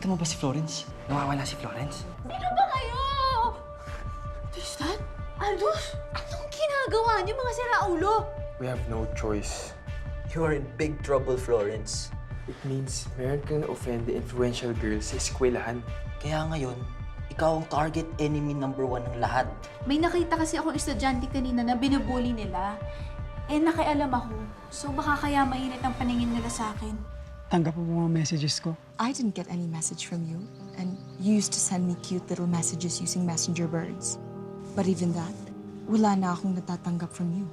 Nakita mo ba si Florence? Nawawala si Florence? Sino ba kayo? Tristan? Aldous? Anong ginagawa niyo mga siraulo? We have no choice. You are in big trouble, Florence. It means meron kang offend the influential girls sa eskwelahan. Kaya ngayon, ikaw ang target enemy number 1 ng lahat. May nakita kasi akong estudyante kanina na binubuli nila. Eh, nakialam ako. So baka kaya mainit ang paningin nila sa akin. Tanggap mo mga messages ko. I didn't get any message from you, and you used to send me cute little messages using messenger birds. But even that, wala na akong natatanggap from you.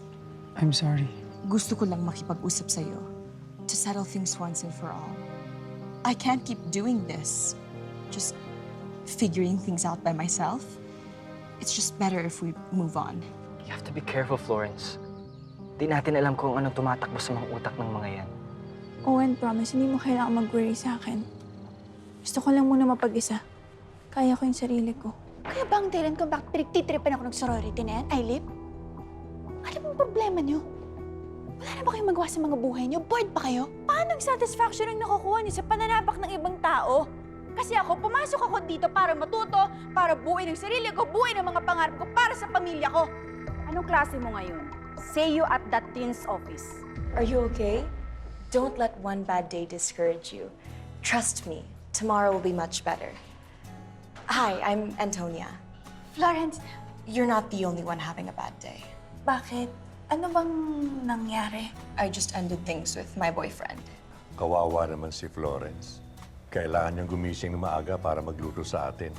I'm sorry. Gusto ko lang makipag-usap sa'yo to settle things once and for all. I can't keep doing this, just figuring things out by myself. It's just better if we move on. You have to be careful, Florence. Di natin alam kung anong tumatakbo sa mga utak ng mga yan. Owen, promise, hindi mo kailangan mag-worry sa akin. Gusto ko lang muna mapag-isa. Kaya ko yung sarili ko. Kaya ba ang dahilan kung bakit pinagtitripan ako ng sorority na yan, Ailip? Ano bang problema niyo? Wala na ba kayong magawa sa mga buhay niyo? Bored ba kayo? Paano ang satisfaction ang nakukuha niyo sa pananabak ng ibang tao? Kasi ako, pumasok ako dito para matuto, para buuin ang sarili ko, buuin ang mga pangarap ko para sa pamilya ko. Anong klase mo ngayon? Say you at that dean's office. Are you okay? Don't let one bad day discourage you. Trust me, tomorrow will be much better. Hi, I'm Antonia. Florence, You're not the only one having a bad day. bakit? Ano bang nangyari? I just ended things with my boyfriend. Kawawa naman si Florence. Kailangan niyang gumising na maaga para magluto sa atin.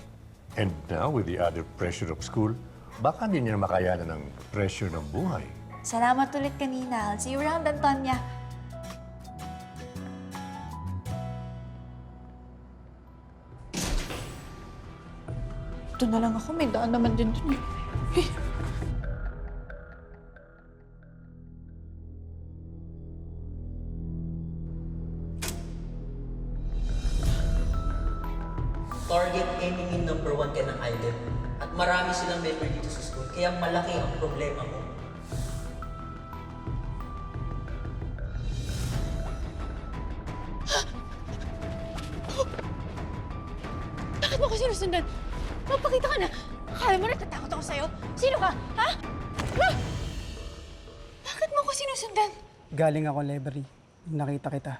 And now, with the added pressure of school, baka hindi niya makayanan ng pressure ng buhay. Salamat ulit kanina. I'll see you around, Antonia. Ito na lang ako. May daan naman din dun. Target enemy number 1 ka ng island. At marami silang member dito sa school, kaya malaki ang problema mo. Bakit mo ako sinusundan? Magpakita ka na. Akala mo natatakot ako sa'yo? Sino ka? Ha? Ha? Bakit mo ako sinusundan? Galing ako library. Nakita kita.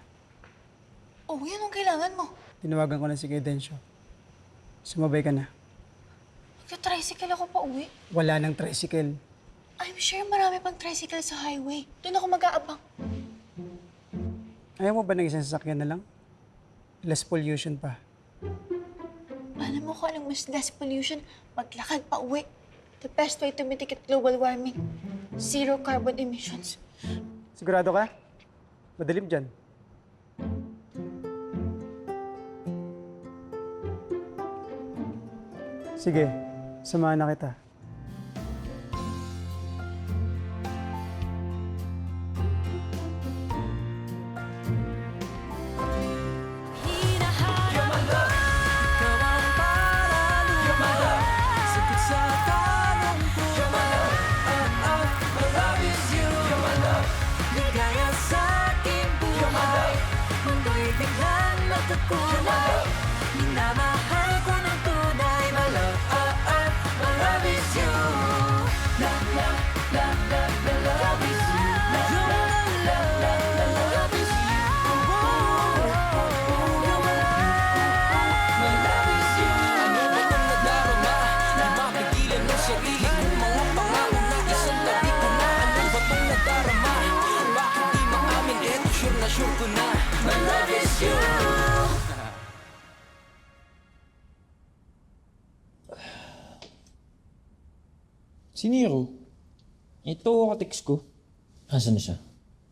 Oh, yan ang kailangan mo. Tinawagan ko na si Cadensio. Sumabay ka na. Nagka-tricycle ako pa uwi. Wala nang tricycle. I'm sure marami pang tricycle sa highway. Doon ako mag-aabang. Ayaw mo ba ng isang sasakyan na lang? Less pollution pa. Alam mo ko anong mas less pollution? Maglakad pa uwi. The best way to mitigate global warming. Zero carbon emissions. Sigurado ka? Madilim dyan. Sige, samahan na kita. Si Nero? Ito, katext ko. Asan na siya?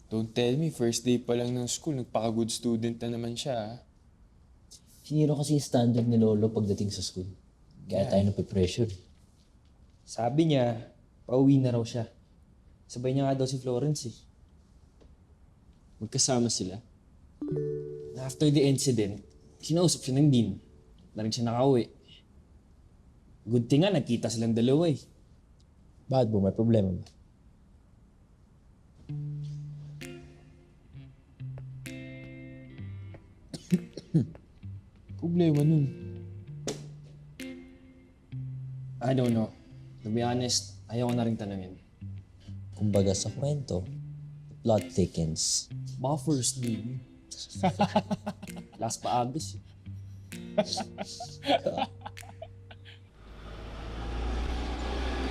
Don't tell me, first day pa lang ng school, nagpaka-good student na naman siya. Si Nero kasi yung standard ni Lolo pagdating sa school. Kaya tayo napipressure. Sabi niya, pauwi na raw siya. Sabay niya nga daw si Florence eh. Magkasama sila. After the incident, kinausap siya ng dean. Na rin siya nakauwi. Good thing nga, nagkita silang dalawa eh. Bakit po? May problema ba? Problema nun. I don't know. To be honest, ayaw ko na rin tanungin. Kumbaga sa kwento, the plot thickens. Baka first day. Last pa Agos.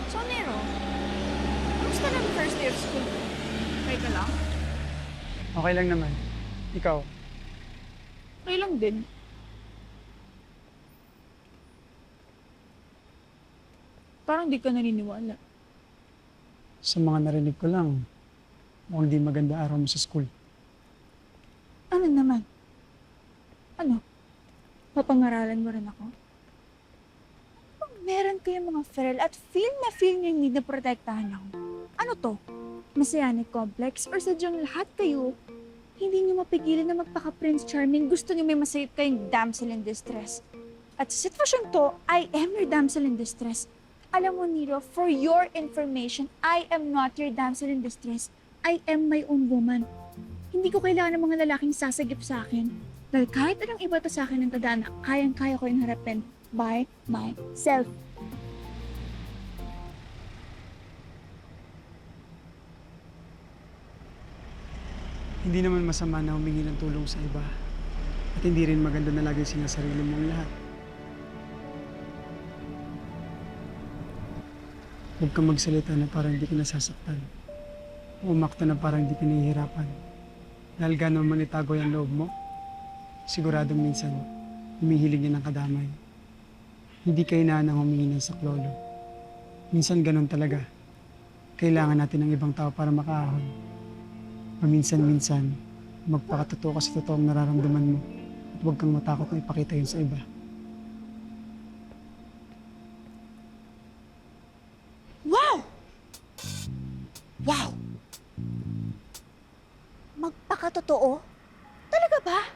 So, Nero, kamusta na ang first day of school? Okay ka lang? Okay lang naman. Ikaw, Okay lang din. Parang di ka naniniwala. sa mga narinig ko lang, mukhang di maganda araw mo sa school. Ano naman? Ano? Papangaralan mo rin ako? Kung meron kayong mga feral at feel niyo yung need na protektahan ako, ano to? Messianic complex or sadyang lahat kayo hindi niyo mapigilan na magpaka-Prince Charming, gusto niyo may masayip kayong damsel in distress. At sa sitwasyon to, I am your damsel in distress. Alam mo, Nero, for your information, I am not your damsel in distress. I am my own woman. Hindi ko kailangan ng mga lalaking sasagip sa akin. Dahil kahit anong iba to sa akin ng tadhana, kayang-kaya ko yung harapin by myself. Hindi naman masama na humingi ng tulong sa iba. At hindi rin maganda na lagi sinasarili mo ang lahat. Huwag kang magsalita na parang hindi ka nasasaktan. Umakta na parang hindi ka nahihirapan. Dahil gano'n man itago yung loob mo, siguradong minsan, humihiling yan ng kadamay. Hindi kailangan ng humingi ng saklolo. Minsan gano'n talaga. Kailangan natin ng ibang tao para makaahon. Paminsan-minsan, magpakatotoo ka sa totoong nararamdaman mo at huwag kang matakot na ipakita yun sa iba. Wow! Wow! Magpakatotoo? Talaga ba?